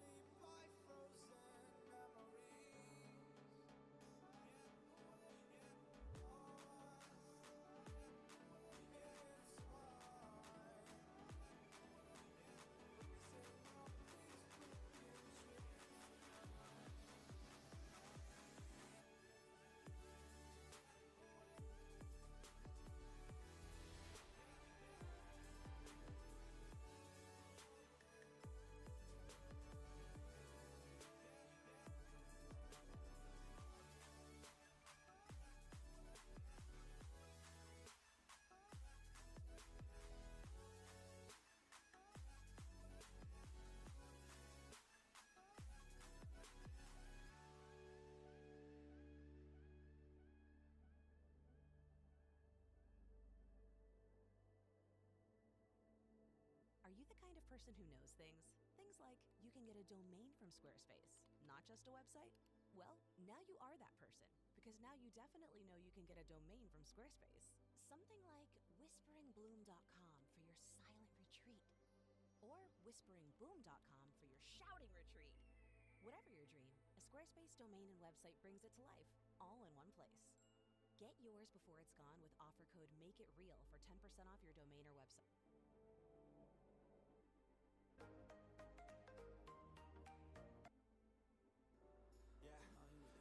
Only by frozen memories. It's why sing all these blues. Are you the kind of person who knows things? Things like you can get a domain from Squarespace, not just a website? Well, now you are that person, because now you definitely know you can get a domain from Squarespace. Something like whisperingbloom.com for your silent retreat, or whisperingboom.com for your shouting retreat. Whatever your dream, a Squarespace domain and website brings it to life, all in one place. Get yours before it's gone with offer code MAKEITREAL for 10% off your domain or website. Yeah,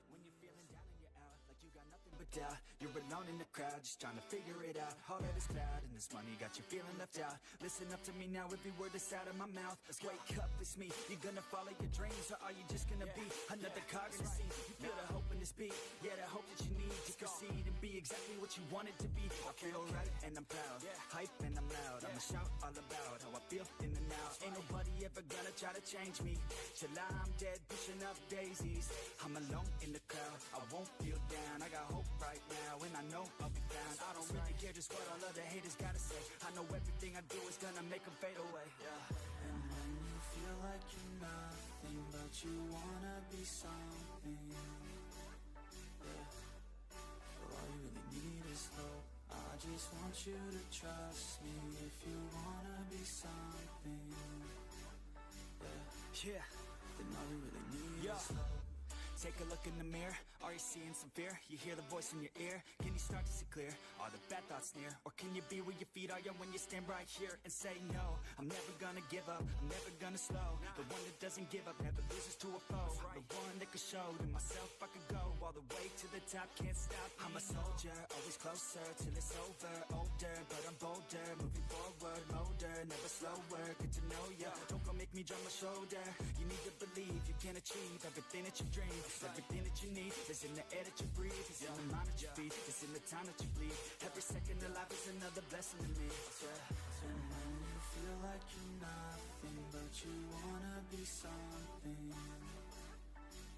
when you're feeling down and you're out, like you got nothing but doubt. You're alone in the crowd, just trying to figure it out. All that is bad, and this money got you feeling left out. Listen up to me now, every word that's out of my mouth. Let's wake up, it's me. You're gonna follow your dreams, or are you just gonna be another cog in the scene? You feel the hope in this beat, yeah, the hope that you need to proceed and be exactly what you want it to be. I feel right, and I'm proud, hype and I'm loud. I'ma shout all about how I feel in the now. Ain't nobody ever gonna try to change me till I'm dead, pushing up daisies. I'm alone in the crowd, I won't feel down. I got hope right now, and I know I'll be found. I don't really care just what all other haters gotta say. I know everything I do is gonna make them fade away. And when you feel like you're nothing, but you wanna be something, well, all you really need is hope. I just want you to trust me. If you wanna be something, then all you really need is hope. Take a look in the mirror, are you seeing some fear? You hear the voice in your ear, can you start to see clear? Are the bad thoughts near? Or can you be where your feet are when you stand right here and say no? I'm never gonna give up, I'm never gonna slow. The one that doesn't give up, never loses to a foe. The one that could show to myself I could go all the way to the top, can't stop me. I'm a soldier, always closer till it's over. Older, but I'm bolder, moving forward, older, never slower. Good to know ya, don't go make me drop my shoulder. You need to believe you can achieve everything that you dream. Everything that you need is in the air that you breathe. It's in the mind that you feed, it's in the time that you bleed. Every second of life is another blessing to me. And when you feel like you're nothing, but you wanna be something,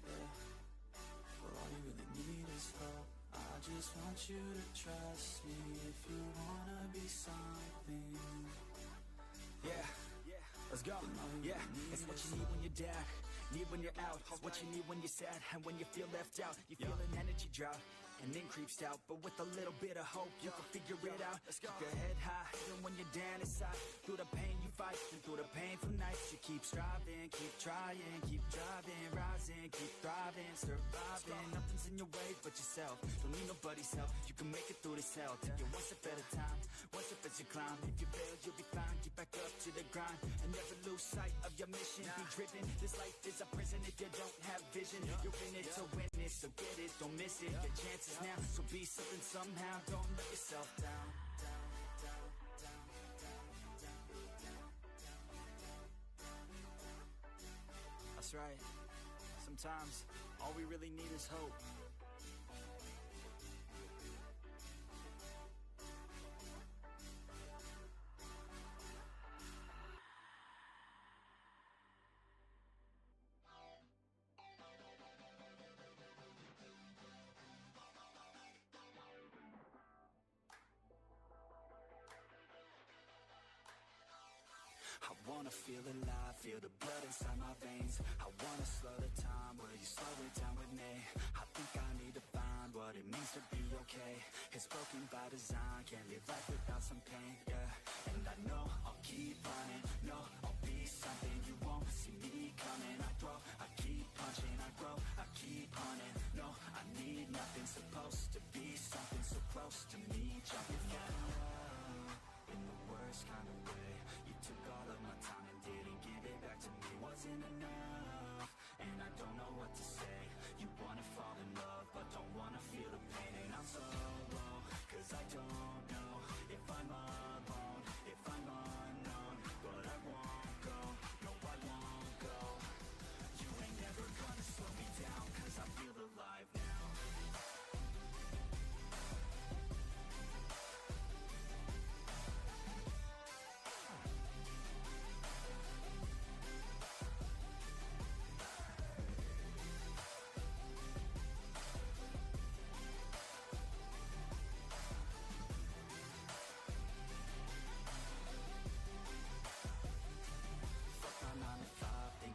well, all you really need is hope. I just want you to trust me. If you wanna be something, let's go. It's what you need when you're down, need when you're out. It's what you need when you're sad and when you feel left out. You feel an energy drought, and then creeps doubt. But with a little bit of hope, you can figure it out. Keep your head high, even when you're down inside. Through the pain you fight, and through the painful nights, you keep striving, keep trying, keep driving, rising, keep thriving, surviving. Nothing's in your way but yourself. Don't need nobody's help. You can make it through this hell. Take it one step at a time, one step as you climb. If you fail, you'll be fine. Get back up to the grind, and never lose sight of your mission. Be driven. This life is a prison if you don't have vision. You're in it to win it, so get it, don't miss it. Your chances now, so be something somehow. Don't let yourself down. That's right. Sometimes all we really need is hope. I wanna feel alive, feel the blood inside my veins. I wanna slow the time, will you slow it down with me? I think I need to find what it means to be okay. It's broken by design, can't live life without some pain, yeah. And I know I'll keep running, no, I'll be something you won't see me coming. I throw, I keep punching, I grow, I keep hunting. No, I need nothing, supposed to be something so close to me. Jumping in the worst kind of way. You took all of my time and didn't give it back to me. Wasn't enough, and I don't know what to say. You wanna fall in love, but don't wanna feel the pain. And I'm so low, cause I don't know if I'm alone, if I'm unknown. But I won't go, no I won't go. You ain't never gonna slow me down, cause I feel alive now.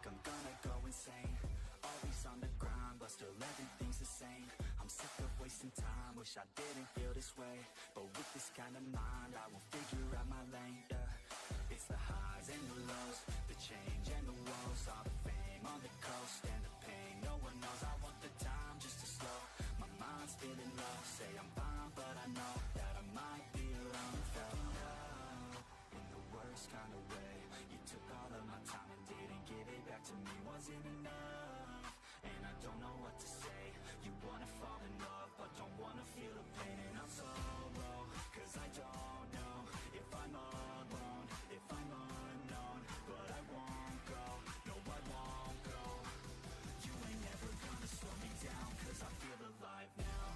I'm gonna go insane. Always on the grind, but still everything's the same. I'm sick of wasting time, wish I didn't feel this way. But with this kind of mind, I will figure out my lane, yeah. It's the highs and the lows, the change and the woes. All the fame on the coast and the pain no one knows. I want the time just to slow. My mind's feeling low, say I'm fine, but I know that I might be alone. Felt love in the worst kind of way. You took all of my time and didn't give it back to me. Wasn't enough, and I don't know what to say. You wanna fall in love, but don't wanna feel the pain. And I'm so low, cause I don't know if I'm alone, if I'm unknown. But I won't go, no I won't go. You ain't never gonna slow me down, cause I feel alive now.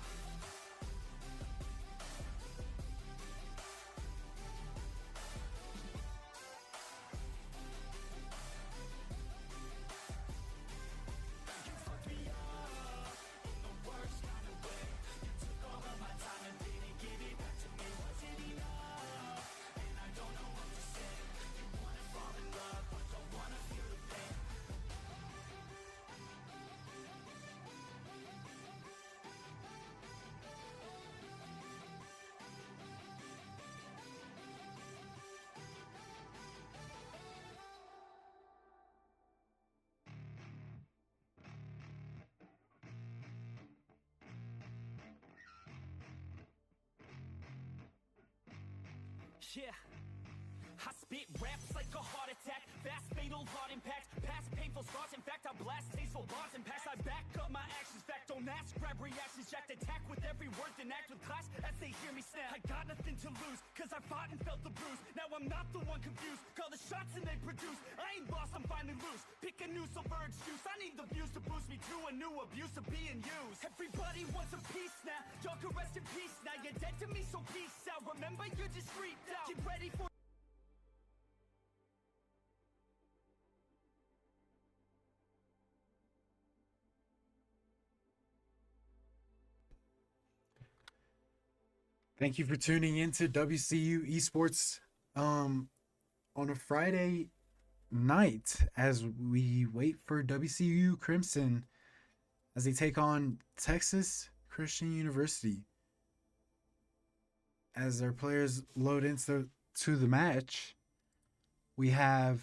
Yeah, I spit raps like a heart attack, fast fatal heart impact, past painful scars. In fact, I blast tasteful bars and packs. I back up my actions, fact don't ask, grab reactions, jacked attack with every word, then act with class as they hear me snap. I got nothing to lose, cause I fought and felt the bruise. Now I'm not the one confused, call the shots and they produce. I ain't lost, I'm finally loose, pick a new silver excuse. I need the views to boost me to a new abuse of being used. Everybody wants a piece now, y'all can rest in peace now. You're dead to me, so peace out. Remember, you're just freaked out. Get ready for Thank you for tuning into WCU Esports on a Friday night as we wait for WCU Crimson as they take on Texas Christian University. As their players load into the match, we have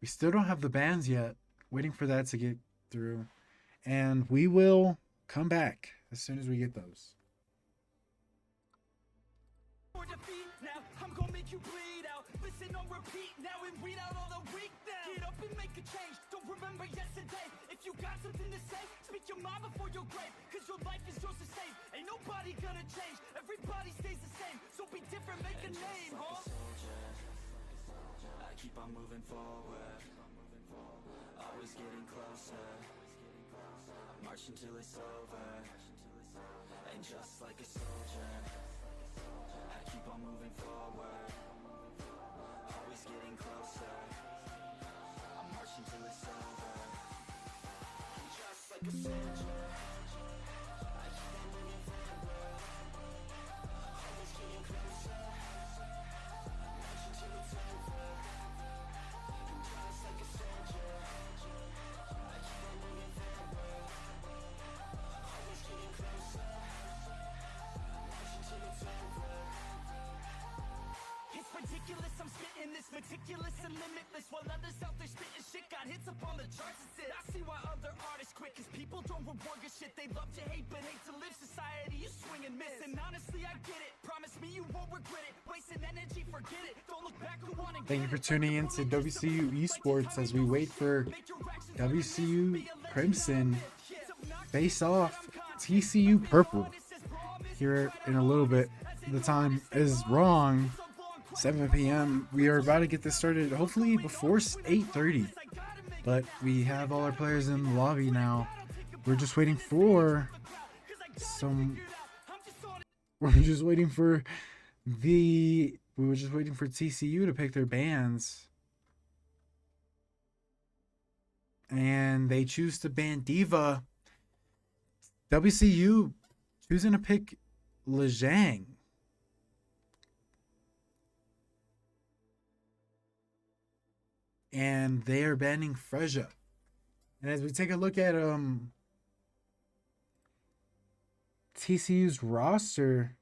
we still don't have the bans yet. Waiting for that to get through. And we will come back as soon as we get those. For defeat now, I'm gonna make you bleed out. Listen on repeat now and read out all the weak now. Get up and make a change. Don't remember yesterday. If you got something to say, speak your mind before your grave. Cause your life is yours to save. Ain't nobody gonna change. Everybody stays the same. So be different, make a name, huh? I keep on moving forward, always getting closer. I march until it's over, and just like a soldier, I keep on moving forward, always getting closer. I march until it's over, and just like a soldier, I keep on moving forward, always getting closer. I march until it's over. Just like a soldier, I keep on moving forward, always getting closer. March until it's over. It's ridiculous, I'm spitting this meticulous and limitless. While others out there spitting shit got hits up on the charts and shit. I see why other artists quit, cause people don't reward good shit. They love to hate but hate to live. Society is swing and miss. And honestly I get it, promise me you won't regret it. Wasting energy, forget it. Don't look back, who wanna get Thank you for tuning in to WCU Esports as we wait for WCU Crimson face off TCU Purple. Here in a little bit. The time is wrong. 7 p.m. We are about to get this started hopefully before 8:30. But we have all our players in the lobby now. We're just waiting for we were just waiting for TCU to pick their bans. And they choose to ban Diva. WCU choosing to pick Lejang. And they are banning Freja. And as we take a look at TCU's roster,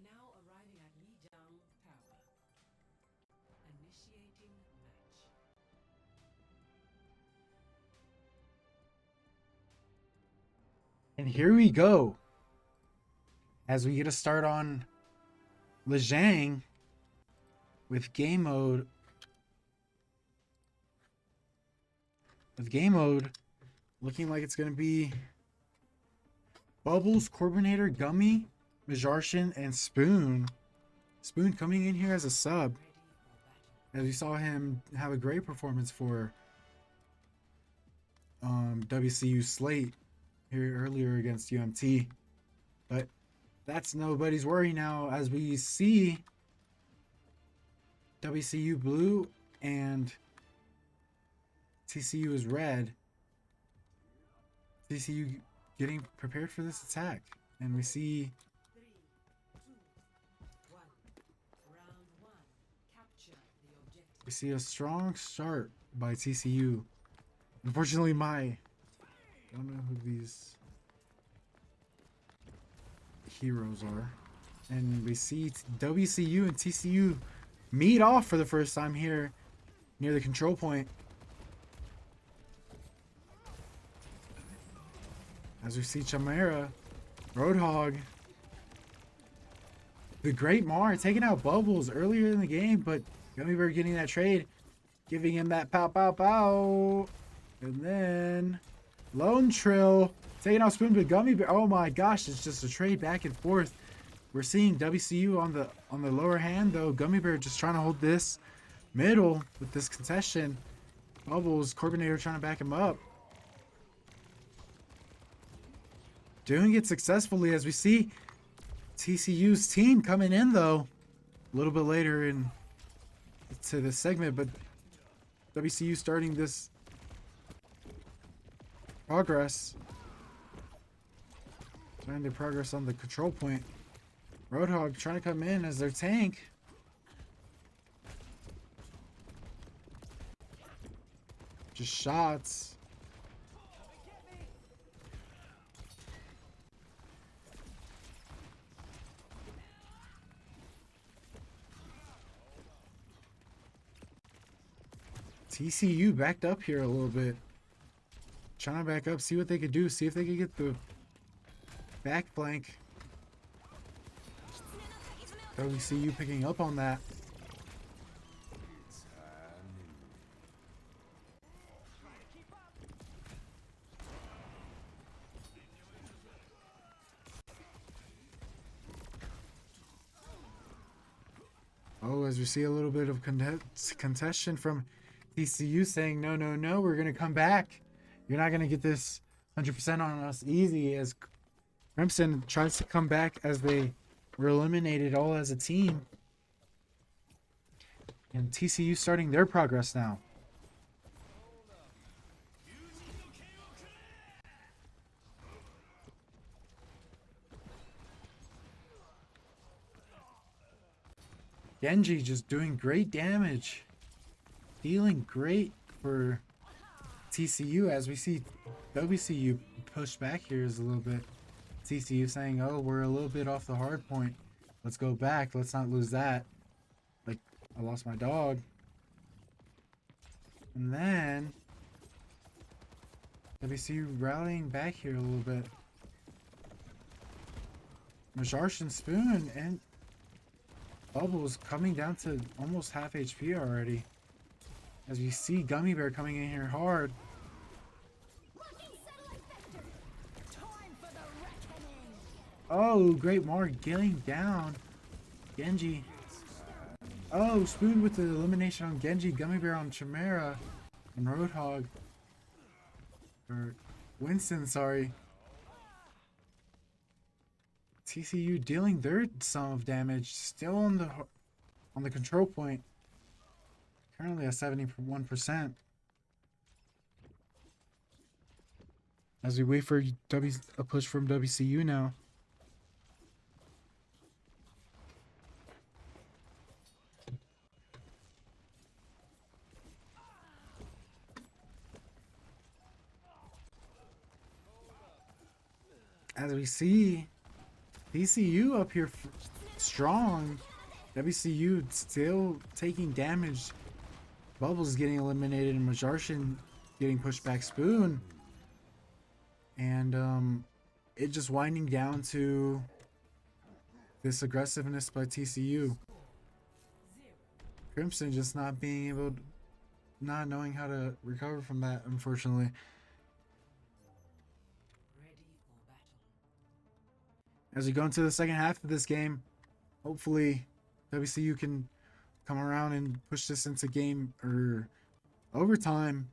Now arriving at Lidang Tower. Initiating match. and here we go. As we get a start on Lejang with game mode. Looking like it's going to be Bubbles, Corbinator, Gummy, Majarshin, and Spoon. Spoon coming in here as a sub. As we saw him have a great performance for WCU Slate here earlier against UMT. But that's nobody's worry now as we see WCU blue and TCU is red. TCU getting prepared for this attack. And we see 3, 2, 1. Round 1. Capture the objective. a strong start by TCU. Unfortunately, I don't know who these heroes are. And we see WCU and TCU meet off for the first time here near the control point. As we see Chimera, Roadhog, the Great Mar taking out Bubbles earlier in the game, but Gummy Bear getting that trade, giving him that pow pow pow. And then Lone Trill taking out Spoon, but Gummy Bear, oh my gosh, it's just a trade back and forth. We're seeing WCU on the lower hand though. Gummy Bear just trying to hold this middle with this contestation. Bubbles, Corbinator trying to back him up. Doing it successfully as we see TCU's team coming in though. A little bit later to this segment, but WCU starting this progress. Starting their progress on the control point. Roadhog trying to come in as their tank. Just shots. TCU backed up here a little bit. Trying to back up, see what they could do, see if they could get the back flank. WCU picking up on that. Oh, as we see a little bit of contestation from TCU saying, no, no, no, we're going to come back. You're not going to get this 100% on us easy, as Crimson tries to come back as they were eliminated all as a team. And TCU starting their progress now. Genji just doing great damage. Feeling great for TCU as we see WCU push back here is a little bit. TCU saying, oh, we're a little bit off the hard point. Let's go back. Let's not lose that. Like, I lost my dog. And then WCU rallying back here a little bit. Majarshan Spoon and Bubbles coming down to almost half HP already. As we see Gummy Bear coming in here hard. Oh, Great Mark getting down. Genji. Oh, Spoon with the elimination on Genji. Gummy Bear on Chimera. And Roadhog. Or Winston, sorry. TCU dealing their sum of damage. Still on the control point. Currently at 71%. As we wait for a push from WCU now. As we see TCU up here strong. WCU still taking damage. Bubbles getting eliminated and Majarshan getting pushed back Spoon. And it just winding down to this aggressiveness by TCU. Crimson just not being able to, not knowing how to recover from that, unfortunately. As we go into the second half of this game, hopefully WCU can come around and push this into game or overtime.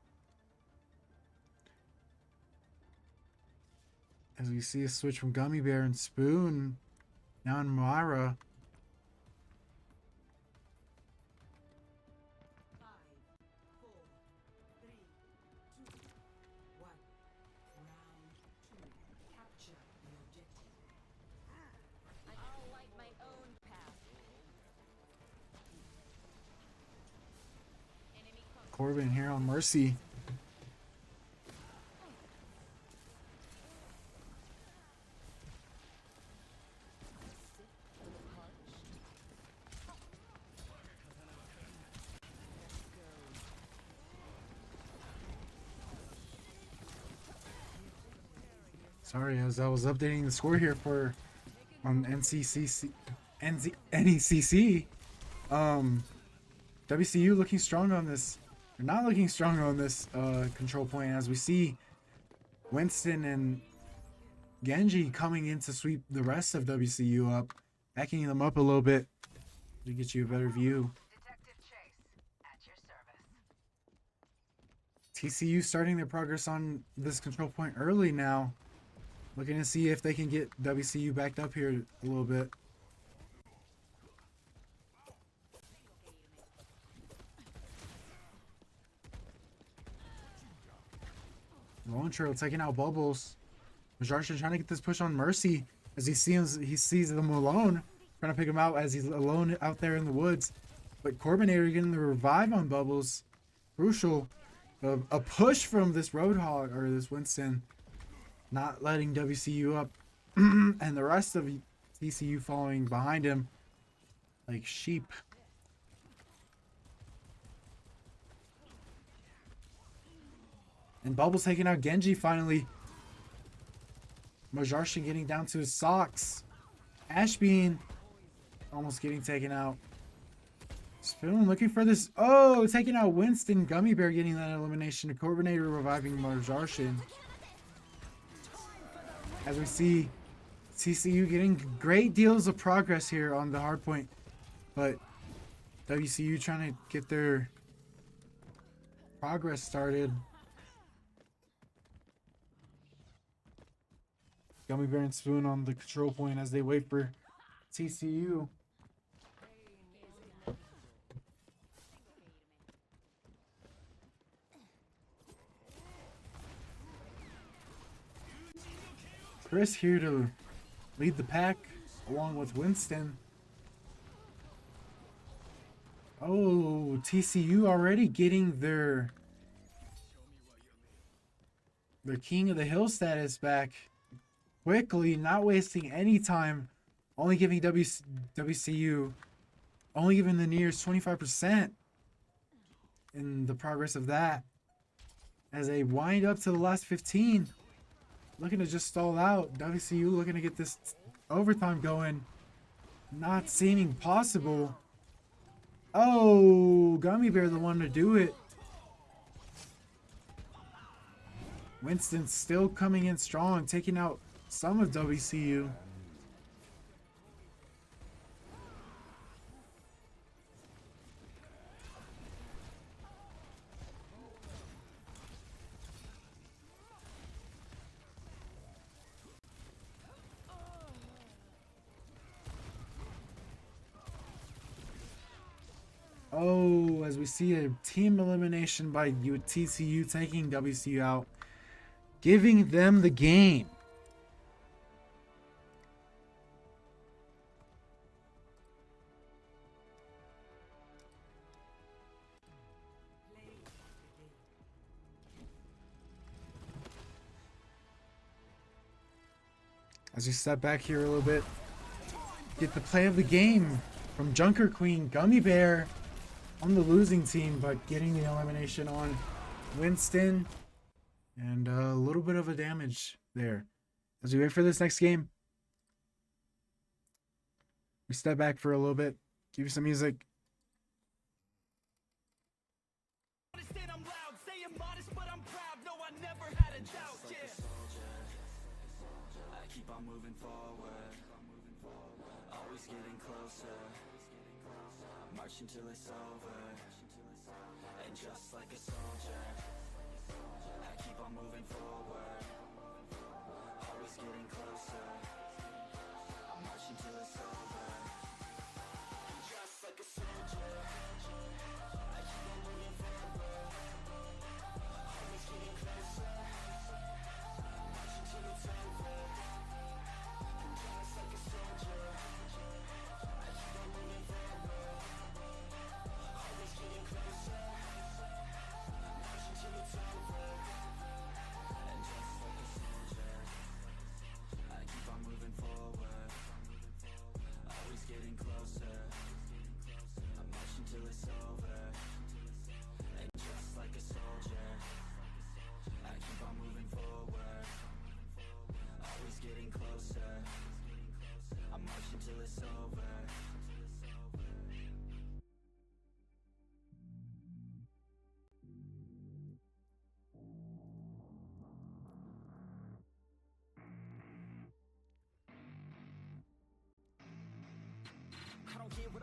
As we see a switch from Gummy Bear and Spoon, now in Moira. Corbin here on Mercy. Sorry, as I was updating the score here for on NECC. WCU looking strong on this. They're not looking strong on this control point, as we see Winston and Genji coming in to sweep the rest of WCU up backing them up a little bit to get you a better view. TCU starting their progress on this control point early now. Looking to see if they can get WCU backed up here a little bit. Lone Trail taking out Bubbles. Majarshin trying to get this push on Mercy as he sees them alone. Trying to pick him out as he's alone out there in the woods. But Corbinator getting the revive on Bubbles. Crucial. A push from this Roadhog, or this Winston, not letting WCU up. And the rest of TCU following behind him like sheep. And Bubbles taking out Genji finally. Majarshin getting down to his socks. Ashbean almost getting taken out. Spoon looking for this. Oh, taking out Winston. Gummy Bear getting that elimination. Corbinator reviving Majarshin. As we see TCU getting great deals of progress here on the hard point. But WCU trying to get their progress started. Gummy Bear and Spoon on the control point as they wait for TCU. Chris here to lead the pack along with Winston. Oh, TCU already getting their King of the Hill status back quickly, not wasting any time. Only giving WCU, only giving the Nears 25% in the progress of that. As they wind up to the last 15. Looking to just stall out. WCU looking to get this overtime going. Not seeming possible. Oh, Gummy Bear the one to do it. Winston still coming in strong, taking out some of WCU. Oh, as we see a team elimination by TCU taking WCU out, giving them the game. As we step back here a little bit, get the play of the game from Junker Queen. Gummy Bear on the losing team, but getting the elimination on Winston. And a little bit of a damage there. As we wait for this next game, we step back for a little bit, give you some music. Moving forward, always getting closer. I march until it's over, and just like a soldier, I keep on moving forward, always getting closer. I march until it's over, and just like a soldier, I keep on moving forward, always getting closer. I march until it's over.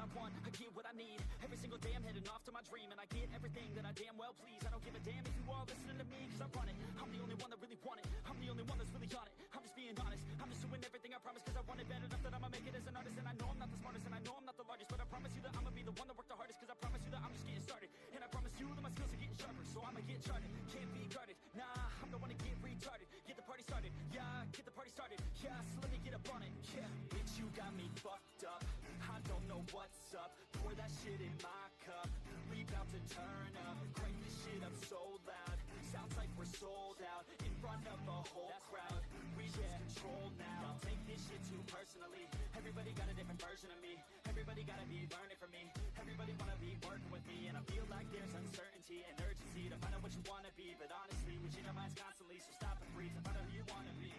I want, I get what I need. Every single day I'm heading off to my dream, and I get everything that I damn well please. I don't give a damn if you all listening to me, cause I run it. I'm the only one that really want it. I'm the only one that's really on it. I'm just being honest. I'm just doing everything I promise, cause I want it bad enough that I'ma make it as an artist. And I know I'm not the smartest, and I know I'm not the largest, but I promise you that I'ma be the one that worked the hardest, cause I promise you that I'm just getting started. And I promise you that my skills are getting sharper, so I'ma get charted. Can't be guarded, nah, I'm the one to get retarded. Get the party started, yeah, get the party started. Yeah, so let me get up on it, yeah. Bitch, you got me fucked up. I don't know what's up. Pour that shit in my cup. We bout to turn up. Crank this shit up so loud. Sounds like we're sold out in front of a whole crowd. We lose control now. Don't take this shit too personally. Everybody got a different version of me. Everybody gotta be learning from me. Everybody wanna be working with me, and I feel like there's uncertainty and urgency to find out what you wanna be. But honestly, we change our minds constantly, so stop and breathe and find out who you wanna be.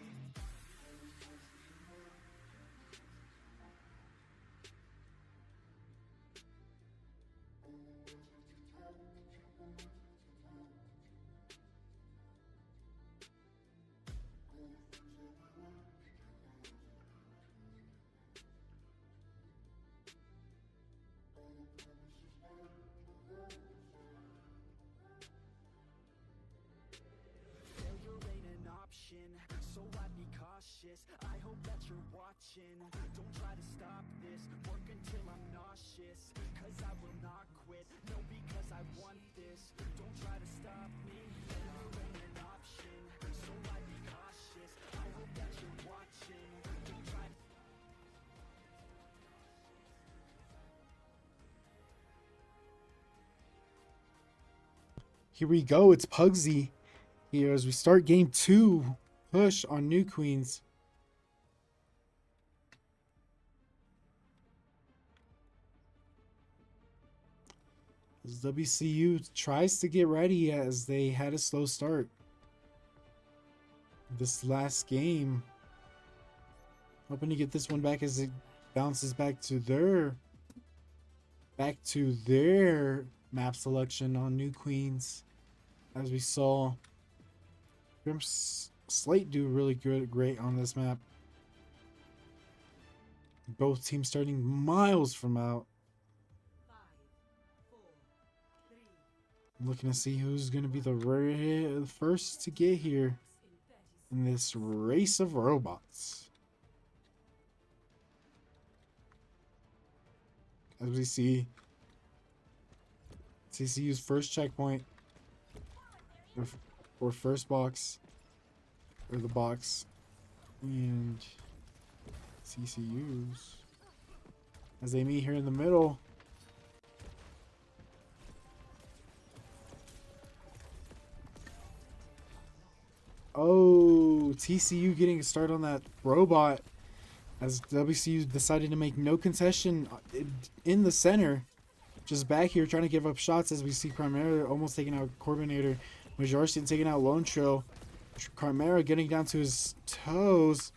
Failure ain't an option, so I'd be cautious. I hope that you're watching. Don't try to stop this. Work until I'm nauseous, cause I will not quit. No, because I want this. Don't try to stop me. Failure ain't an option, so I'd be cautious. I hope that you're watching. Don't try to Here we go. It's Pugsy here as we start game 2. Push on New Queens. As WCU tries to get ready as they had a slow start. This last game. Hoping to get this one back as it bounces back to their map selection on New Queens. As we saw Grim Slate do really great on this map. Both teams starting miles from out. 5, 4, 3, I'm looking to see who's going to be the first to get here in 30 in this race of robots. As we see TCU's first checkpoint, or first box, or the box, and TCU's as they meet here in the middle. Oh, TCU getting a start on that robot as WCU decided to make no concession in the center. Just back here trying to give up shots as we see Chimera almost taking out Corbinator. Majarstian taking out Lone Trail. Chimera getting down to his toes.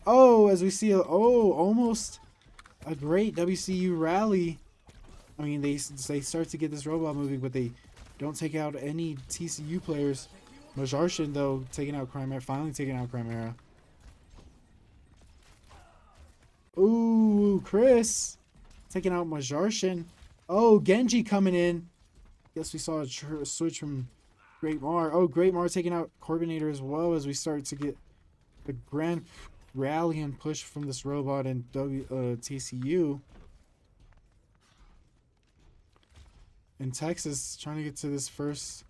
Oh, as we see almost a great WCU rally. I mean, they start to get this robot moving, but they don't take out any TCU players. Majarstian, though, taking out Chimera, finally taking out Chimera. Ooh, Chris taking out Majarstian. Oh, Genji coming in. Guess we saw a switch from Great Mar. Oh, Great Mar taking out Corbinator as well as we start to get the grand rally and push from this robot and TCU. In Texas, trying to get to this first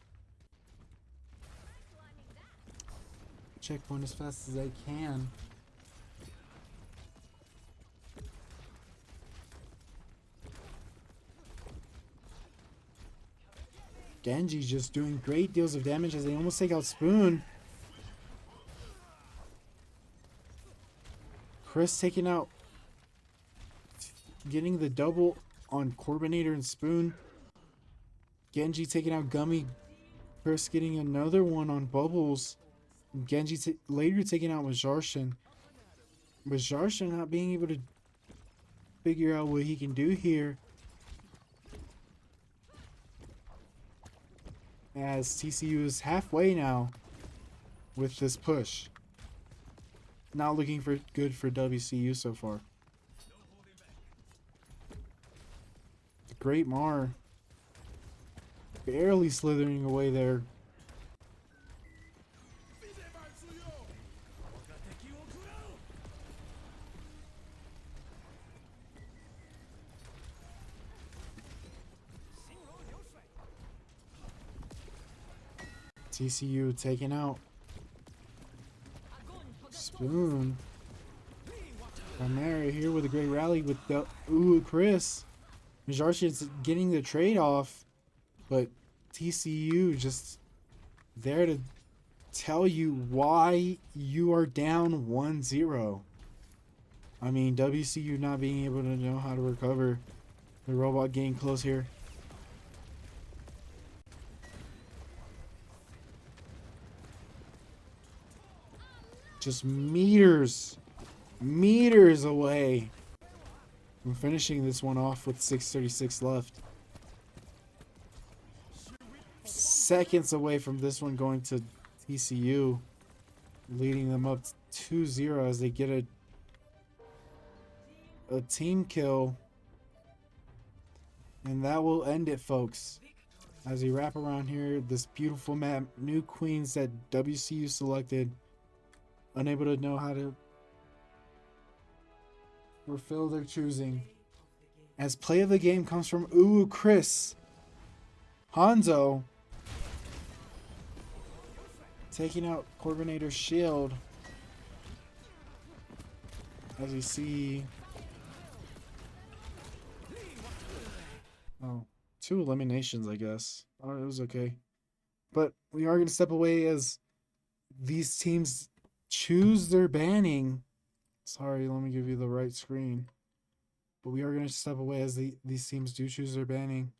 checkpoint as fast as I can. Genji just doing great deals of damage as they almost take out Spoon. Chris taking out, getting the double on Corbinator and Spoon. Genji taking out Gummy. Chris getting another one on Bubbles. Genji later taking out Majarstian. Majarstian not being able to figure out what he can do here. As TCU is halfway now with this push. Not looking for good for WCU so far. Great Mar. Barely slithering away there. TCU taken out. Spoon. Primary here with a great rally with the Chris. Mijarshian's getting the trade off, but TCU just there to tell you why you are down 1-0. I mean, WCU not being able to know how to recover. The robot getting close here. Just meters away from finishing this one off with 6:36 left. Seconds away from this one going to TCU, leading them up 2-0 as they get a team kill. And that will end it, folks. As we wrap around here, this beautiful map, New Queens that WCU selected, unable to know how to fulfill their choosing. As play of the game comes from Chris. Hanzo taking out Corbinator's shield. As we see, oh, 2 eliminations, I guess. Oh, it was okay. But we are going to step away as these teams choose their banning. Sorry, let me give you the right screen. But we are going to step away as these teams do choose their banning.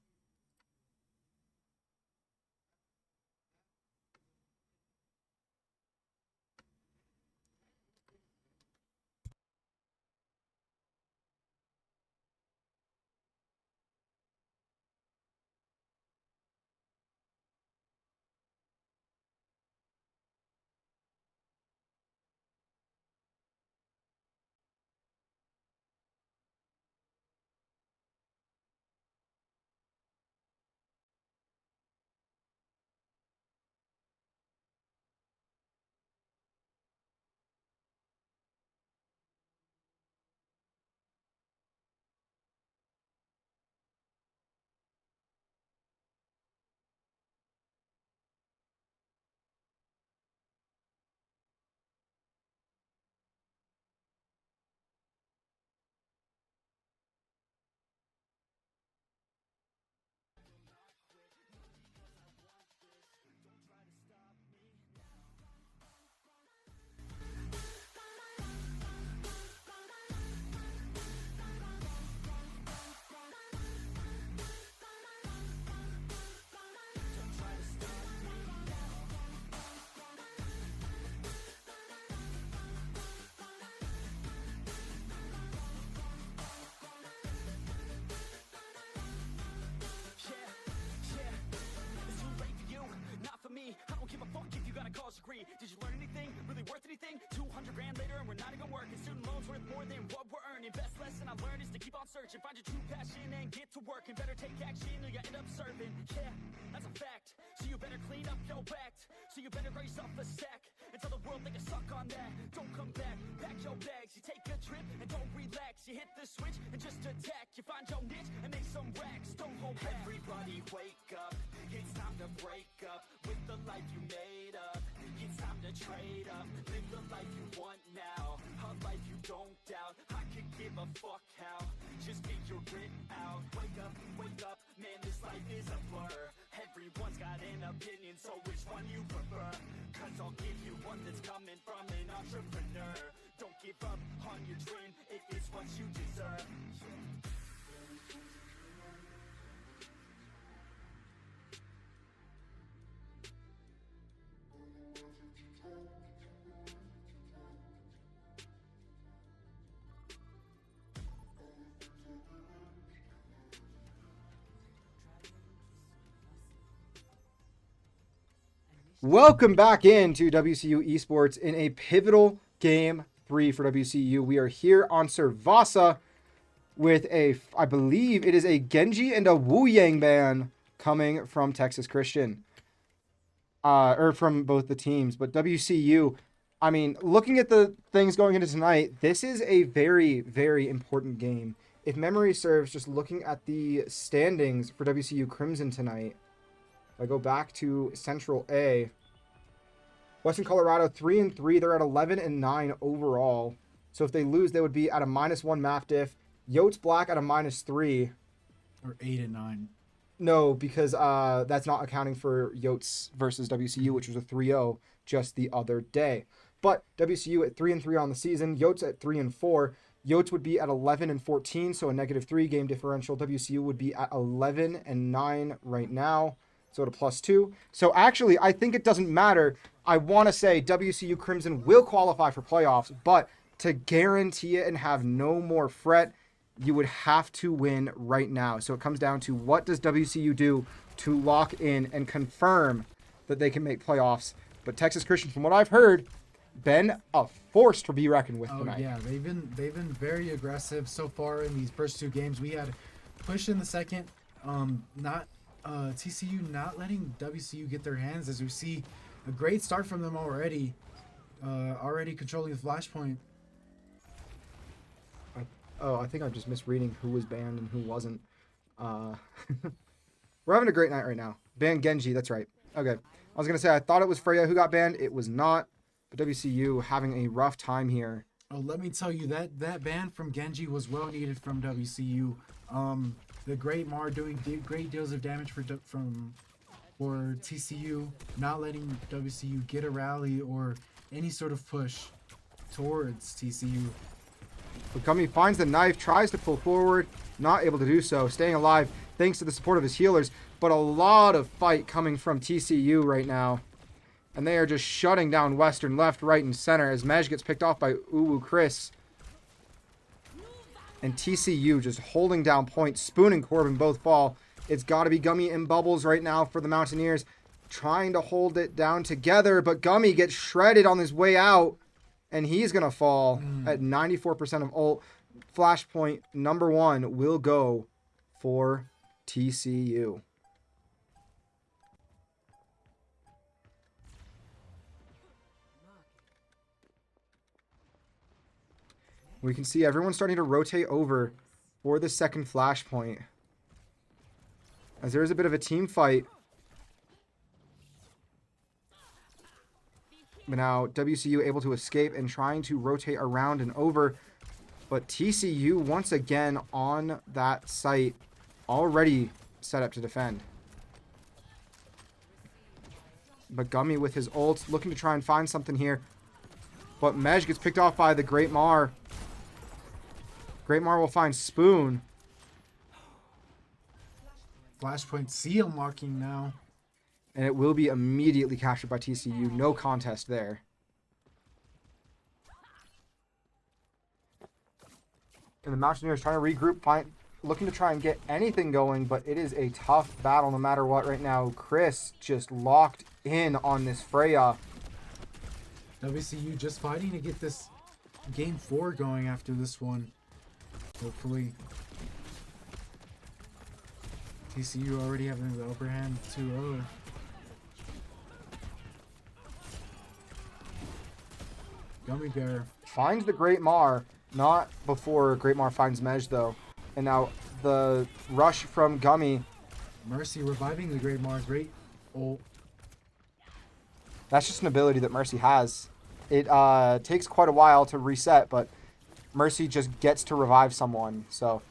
cause degree. Did you learn anything? Really worth anything? 200 grand later and we're not even working. Student loans worth more than what we're earning. Best lesson I learned is to keep on searching. Find your true passion and get to work. And better take action or you end up serving. Yeah, that's a fact. So you better clean up your act. So you better raise up a sack. And tell the world they can suck on that. Don't come back, pack your bags. You take a trip and don't relax. You hit the switch and just attack. You find your niche and make some racks. Don't hold back. Everybody wake up, it's time to break up with the life you made up. It's time to trade up, live the life you want now, a life you don't doubt. I could give a fuck how, just figure it out. Wake up, man, this life is a blur. Everyone's got an opinion, so which one you prefer? Cause I'll give you one that's coming from an entrepreneur. Don't give up on your dream if it's what you deserve. Welcome back into WCU Esports in a pivotal Game 3 for WCU. We are here on Servasa with I believe it is a Genji and a Wu Yang ban coming from Texas Christian. Or from both the teams. But WCU, I mean, looking at the things going into tonight, this is a very, very important game. If memory serves, just looking at the standings for WCU Crimson tonight, if I go back to Central A, Western Colorado 3-3. They're at 11-9 overall. So if they lose, they would be at a -1 map diff. Yotes Black at a -3. Or 8-9. No, because that's not accounting for Yotes versus WCU, which was a 3-0 just the other day. But WCU at 3-3 on the season, Yotes at 3-4. Yotes would be at 11-14, so a -3 game differential. WCU would be at 11-9 right now, so at a +2. So actually, I think it doesn't matter. I want to say WCU Crimson will qualify for playoffs, but to guarantee it and have no more fret, you would have to win right now. So it comes down to, what does WCU do to lock in and confirm that they can make playoffs? But Texas Christian, from what I've heard, been a force to be reckoned with tonight. Yeah, they've been very aggressive so far in these first two games. We had push in the second, TCU not letting WCU get their hands, as we see a great start from them already. Already controlling the flashpoint. I think I'm just misreading who was banned and who wasn't. We're having a great night right now. Banned Genji, that's right. Okay. I was going to say, I thought it was Freya who got banned. It was not. But WCU having a rough time here. Oh, let me tell you, that ban from Genji was well needed from WCU. The Great Mar doing great deals of damage for TCU, not letting WCU get a rally or any sort of push towards TCU. But Gummy finds the knife, tries to pull forward, not able to do so, staying alive thanks to the support of his healers. But a lot of fight coming from TCU right now. And they are just shutting down Western left, right, and center as Mej gets picked off by Uwu Chris. And TCU just holding down points. Spoon and Corbin both fall. It's got to be Gummy and Bubbles right now for the Mountaineers, trying to hold it down together. But Gummy gets shredded on his way out, and he's going to fall at 94% of ult. Flashpoint number 1 will go for TCU. We can see everyone starting to rotate over for the second flashpoint, as there is a bit of a team fight. But now WCU able to escape and trying to rotate around and over. But TCU once again on that site, already set up to defend. But Gummy with his ult, looking to try and find something here. But Mej gets picked off by the Great Mar. Great Mar will find Spoon. Flashpoint C unlocking now. And it will be immediately captured by TCU. No contest there. And the Mountaineers trying to regroup, looking to try and get anything going, but it is a tough battle no matter what right now. Chris just locked in on this Freya. WCU just fighting to get this game 4 going after this one. Hopefully. TCU already having the upper hand 2-0. Gummy Bear finds the Great Mar. Not before Great Mar finds Mej, though. And now the rush from Gummy. Mercy reviving the Great Mar. Great ult. That's just an ability that Mercy has. It takes quite a while to reset, but Mercy just gets to revive someone. So,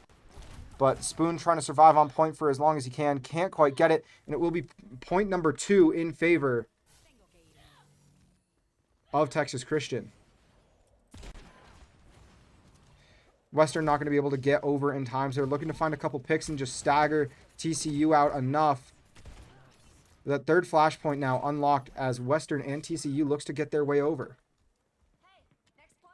but Spoon trying to survive on point for as long as he can. Can't quite get it. And it will be point number 2 in favor of Texas Christian. Western not going to be able to get over in time, so they're looking to find a couple picks and just stagger TCU out enough. That third flashpoint now unlocked as Western and TCU looks to get their way over. Hey, next point.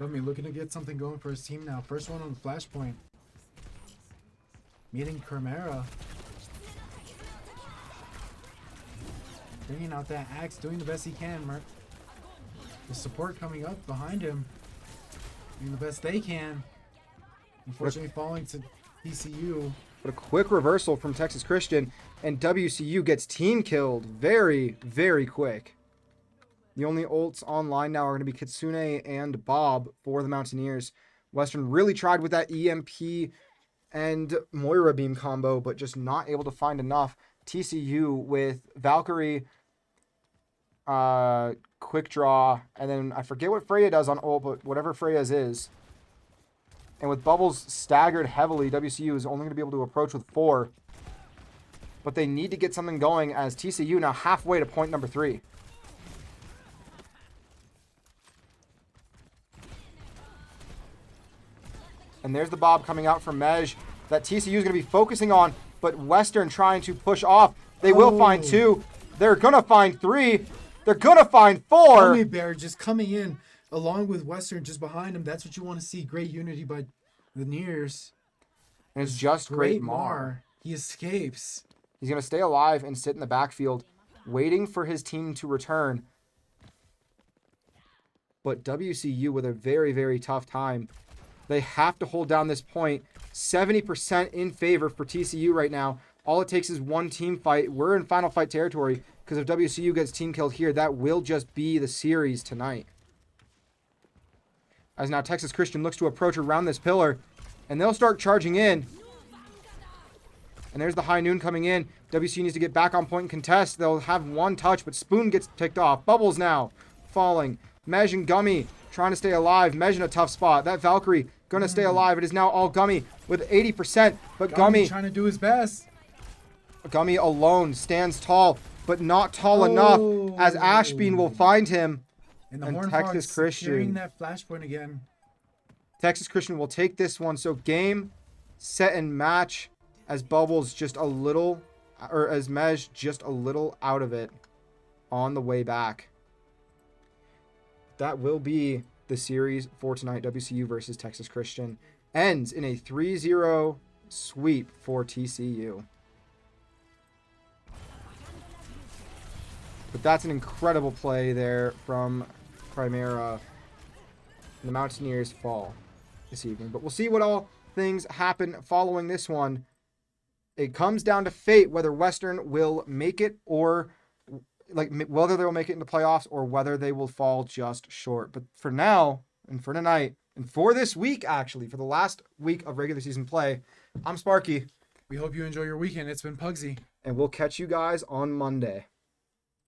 Gummy looking to get something going for his team now. First one on the flashpoint. Meeting Chimera. Bringing out that axe, doing the best he can. The support coming up behind him. Doing the best they can. Unfortunately falling to TCU. But a quick reversal from Texas Christian, and WCU gets team killed very, very quick. The only ults online now are going to be Kitsune and Bob for the Mountaineers. Western really tried with that EMP and Moira beam combo, but just not able to find enough. TCU with Valkyrie, quick draw, and then I forget what Freya does on ult, but whatever Freya's is. And with Bubbles staggered heavily, WCU is only going to be able to approach with 4. But they need to get something going as TCU now halfway to point number 3. And there's the Bob coming out from Mej that TCU is going to be focusing on, but Western trying to push off. They will find 2. They're going to find 3. They're going to find 4. Gummy Bear just coming in along with Western just behind him. That's what you want to see. Great unity by the Nears. And it's just great Mar. He escapes. He's going to stay alive and sit in the backfield, waiting for his team to return. But WCU with a very, very tough time. They have to hold down this point. 70% in favor for TCU right now. All it takes is one team fight. We're in final fight territory because if WCU gets team killed here, that will just be the series tonight. As now Texas Christian looks to approach around this pillar, and they'll start charging in. And there's the high noon coming in. WCU needs to get back on point and contest. They'll have one touch, but Spoon gets ticked off. Bubbles now falling. Mej and Gummy trying to stay alive. Mej in a tough spot. That Valkyrie going to stay alive. It is now all Gummy with 80%, but Gummy trying to do his best. Gummy alone stands tall, but not tall enough as Ashbean will find him. And the And Texas Texas Christian Christian. that flashpoint again. Texas Christian will take this one. So game, set, and match as Bubbles just a little, or as Mej just a little out of it on the way back. That will be the series for tonight. WCU versus Texas Christian ends in a 3-0 sweep for TCU. But that's an incredible play there from Chimera. The Mountaineers fall this evening. But we'll see what all things happen following this one. It comes down to fate whether Western will make it or whether they will make it into playoffs or whether they will fall just short. But for now and for tonight and for this week, actually, for the last week of regular season play, I'm Sparky. We hope you enjoy your weekend. It's been Pugsy. And we'll catch you guys on Monday.